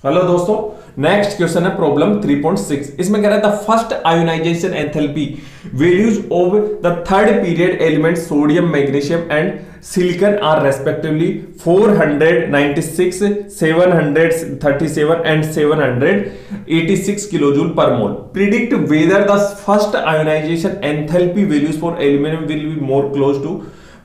Hello दोस्तों, next question है problem 3.6। इसमें कह रहा है the first ionization enthalpy values of the third period element sodium, magnesium and silicon are respectively 496, 737 and 786 kilojoule per mole. Predict whether the first ionization enthalpy values for aluminium will be more close to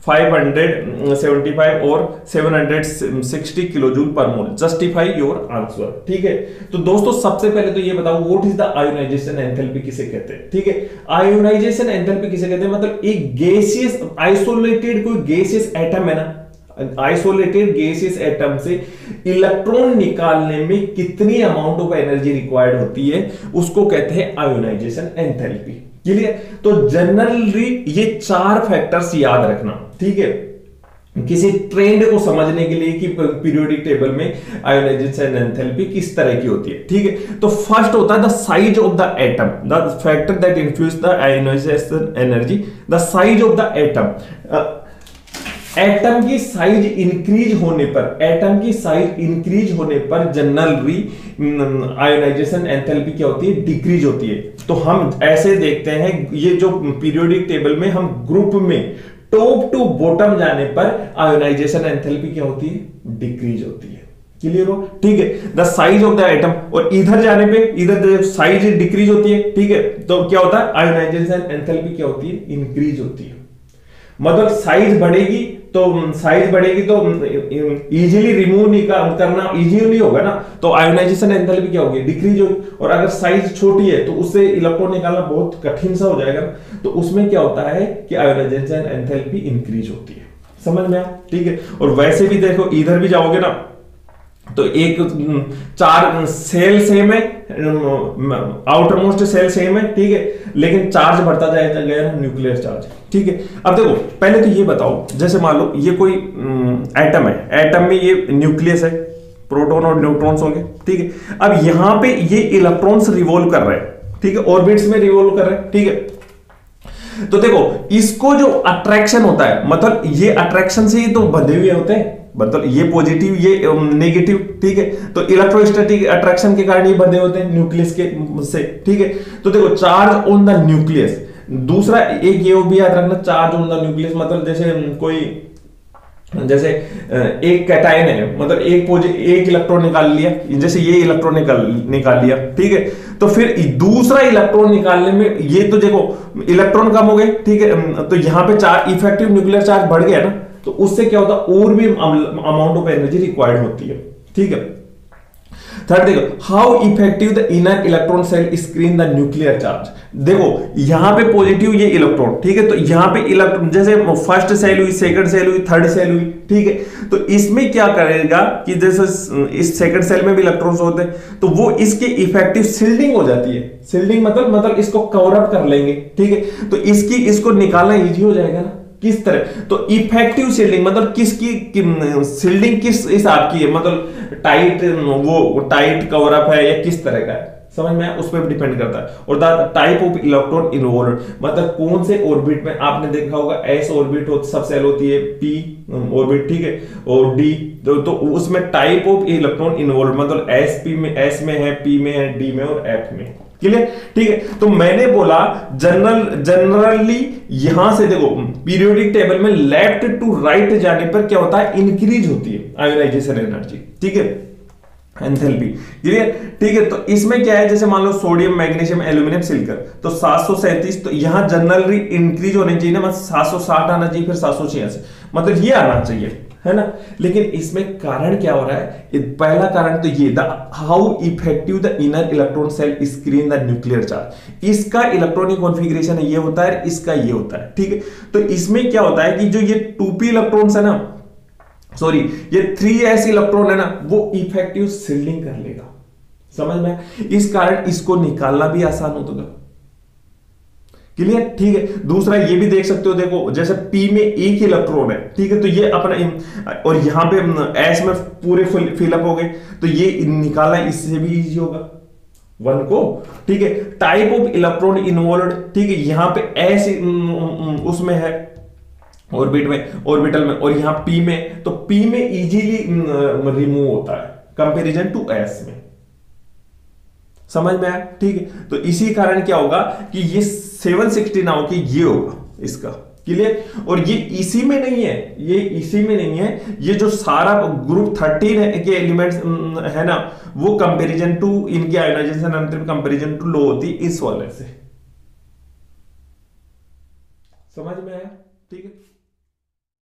575 और 760 kilojoule per mole. Justify your answer. ठीक है, तो दोस्तों सबसे पहले तो ये बताओ what is the ionisation enthalpy किसे कहते हैं। ठीक है, आयोनाइजेशन एंथैल्पी किसे कहते हैं, मतलब एक गैसियस आइसोलेटेड कोई गैसियस एटम है ना, आइसोलेटेड गैसियस एटम से इलेक्ट्रॉन निकालने में कितनी अमाउंट ऑफ एनर्जी रिक्वायर्ड होती है उसको कहते हैं आयोनाइजेशन एंथैल्पी। क्लियर? तो जनरली ये चार फैक्टर्स याद रखना। ठीक है, किसी ट्रेंड को समझने के लिए कि पीरियोडिक टेबल में आयोनाइजेशन एंथैल्पी किस तरह की होती है। ठीक है, तो फर्स्ट होता है the size of the atom, the factor that influence the ionization energy, the size of the atom. Atom की साइज इंक्रीज होने पर, एटम की साइज इंक्रीज होने पर जनरली आयोनाइजेशन एंथैल्पी क्या होती है, डिक्रीज होती है। तो हम ऐसे देखते हैं, ये जो पीरियोडिक टेबल में हम ग्रुप में टॉप टू बॉटम जाने पर आयोनाइजेशन एंथैल्पी क्या होती है, डिक्रीज होती है। क्लियर हो? ठीक है, the size of the atom, और इधर जाने पे इधर साइज डिक्रीज होती है। ठीक है, तो क्या होता है, आयोनाइजेशन एंथैल्पी क्या होती है, इंक्रीज होती है। मतलब साइज बढ़ेगी तो इजीली रिमूव करना इजीली होगा ना, तो आयोनाइजेशन एंथैल्पी क्या होगी, डिक्रीज होगी। और अगर साइज छोटी है तो उससे इलेक्ट्रॉन निकालना बहुत कठिन सा हो जाएगा, तो उसमें क्या होता है कि आयोनाइजेशन एंथैल्पी इंक्रीज होती है। समझ में आया? ठीक है, और वैसे भी देखो इधर भी जाओगे ना तो एक चार सेल सेम है, आउटर मोस्ट सेल सेम है। ठीक है, लेकिन चार्ज बढ़ता जाएगा न्यूक्लियर चार्ज। ठीक है, अब देखो पहले तो ये बताओ, जैसे मान लो ये कोई एटम है, एटम में ये न्यूक्लियस है, प्रोटॉन और न्यूट्रॉन्स होंगे। ठीक है, अब यहां पे ये इलेक्ट्रॉन्स रिवॉल्व कर रहे हैं। ठीक है, ऑर्बिट्स में रिवॉल्व कर रहे हैं। ठीक है, तो देखो इसको जो अट्रैक्शन होता है, मतलब ये अट्रैक्शन से ही तो बंधे हुए होते हैं, मतलब ये पॉजिटिव ये नेगेटिव। ठीक है, तो इलेक्ट्रोस्टैटिक अट्रैक्शन के कारण ये बंधे होते हैं न्यूक्लियस के से। ठीक है, तो देखो चार्ज ऑन द न्यूक्लियस, दूसरा एक ये भी याद रखना, चार्ज ऑन द न्यूक्लियस मतलब जैसे एक कैटायन है, मतलब एक इलेक्ट्रॉन निकाल लिया, जैसे ये इलेक्ट्रॉन निकाल लिया। ठीक है, तो फिर दूसरा इलेक्ट्रॉन निकालने में ये तो देखो इलेक्ट्रॉन कम हो गए। ठीक है, तो यहां पे चार्ज इफेक्टिव न्यूक्लियर चार्ज बढ़ गया ना, तो उससे क्या होता है, और भी अमाउंट ऑफ एनर्जी रिक्वायर्ड होती है। ठीक है, थर्ड देखो, how effective the inner electron shell screen the nuclear charge. देखो यहां पे पॉजिटिव ये इलेक्ट्रॉन, ठीक है, तो यहां पे इलेक्ट्रॉन जैसे फर्स्ट सेल हुई, सेकंड सेल हुई, थर्ड सेल हुई। ठीक है, तो इसमें क्या करेगा कि जैसे इस सेकंड सेल में भी इलेक्ट्रॉन्स होते हैं, तो वो इसके इफेक्टिव शिल्डिंग हो जाती है। शिल्डिंग मतलब इसको कवर अप कर लेंगे। ठीक है, तो इसको निकालना इजी हो जाएगा ना। किस तरह, तो इफेक्टिव शील्डिंग मतलब किसकी शील्डिंग किस हिसाब की है, मतलब टाइट कवर अप है या किस तरह का है, समझ में आया? उस पर डिपेंड करता है। और the type of electron involve, मतलब कौन से ऑर्बिट में, आपने देखा होगा एस ऑर्बिट सब सेल होती है, पी ऑर्बिट, ठीक है, और डी, तो उसमें टाइप ऑफ इलेक्ट्रॉन इन्वॉल्व मतलब एस में है, पी में है, डी में और एफ में। क्लियर? ठीक है, तो मैंने बोला जनरली यहां से देखो पीरियोडिक टेबल में लेफ्ट टू राइट जाने पर क्या होता है, इंक्रीज होती है आयोनाइजेशन एनर्जी। ठीक है, एंथैल्पी। क्लियर? ठीक है, तो इसमें क्या है, जैसे मान लो सोडियम, मैग्नीशियम, एल्यूमिनियम, सिलिकॉन, तो 737, तो यहां जनरली इंक्रीज होने चाहिए ना, मतलब 760 आना चाहिए, फिर 786, मतलब ये आना चाहिए, है ना। लेकिन इसमें कारण क्या हो रहा है, पहला कारण तो ये how effective the inner electron shell screen the nuclear charge. इसका इलेक्ट्रॉनिक कॉन्फ़िगरेशन ये होता है, इसका ये होता है। ठीक है, तो इसमें क्या होता है कि जो ये 2p इलेक्ट्रॉन्स है ना, सॉरी ये 3s इलेक्ट्रॉन है ना, वो इफेक्टिव शील्डिंग कर लेगा। समझ में? इस कारण इसको निकालना भी आसान होता। क्लियर? ठीक है, दूसरा ये भी देख सकते हो, देखो जैसे P में एक इलेक्ट्रॉन है, ठीक है, तो ये अपना, और यहां पे S में पूरे फिलअप हो गए, तो ये निकालना इससे भी इजी होगा 1 को। ठीक है, टाइप ऑफ इलेक्ट्रॉन इन्वॉल्व, ठीक है, यहां पे S उसमें है ऑर्बिटल में, और यहां P में, तो P में इजीली रिमूव होता है। कंपेरिजन टू एस में। समझ में आया? ठीक है, तो इसी कारण क्या होगा कि ये 760 ना हो कि ये होगा इसका। क्लियर? और ये इसी में नहीं है, ये इसी में नहीं है, ये जो सारा ग्रुप 13 के एलिमेंट्स है ना, वो कंपैरिजन टू इनकी आयोनाइजेशन अंतर कंपैरिजन टू लो होती इस वाले से। समझ में आया? ठीक है।